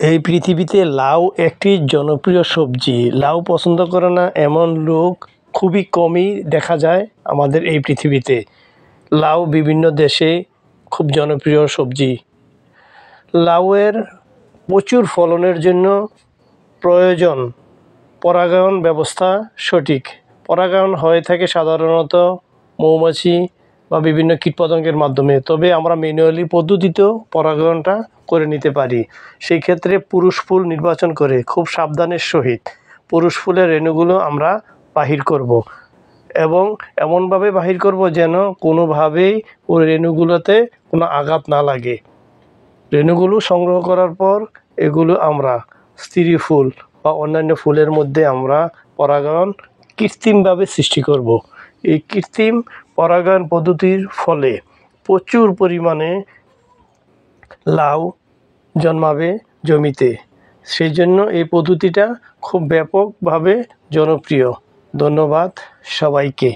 এই পৃথিবীতে লাউ একটি জনপ্রিয় সবজি। লাউ পছন্দ করে না এমন লোক খুবই কমই দেখা যায় আমাদের এই পৃথিবীতে। লাউ বিভিন্ন দেশে খুব জনপ্রিয় সবজি। লাউয়ের প্রচুর ফলনের জন্য প্রয়োজন পরাগায়ন ব্যবস্থা সঠিক। পরাগায়ন হয়ে থাকে সাধারণত মৌমাছি বা বিভিন্ন কীটপতঙ্গের মাধ্যমে, তবে আমরা ম্যানুয়ালি পদ্ধতিতেও পরাগায়নটা করে নিতে পারি। সেই ক্ষেত্রে পুরুষ ফুল নির্বাচন করে খুব সাবধানের সহিত পুরুষ ফুলের রেণুগুলো আমরা বাহির করব এবং এমনভাবে বাহির করব যেন কোনোভাবেই ওই রেণুগুলোতে কোনো আঘাত না লাগে। রেণুগুলো সংগ্রহ করার পর এগুলো আমরা স্ত্রী ফুল বা অন্যান্য ফুলের মধ্যে আমরা পরাগায়ন কৃত্রিমভাবে সৃষ্টি করব। এই কৃত্রিম পরাগায়ন পদ্ধতির ফলে প্রচুর পরিমাণে লাউ জন্মাবে জমিতে। সেই জন্য এই পদ্ধতিটা খুব ব্যাপকভাবে জনপ্রিয়। ধন্যবাদ সবাইকে।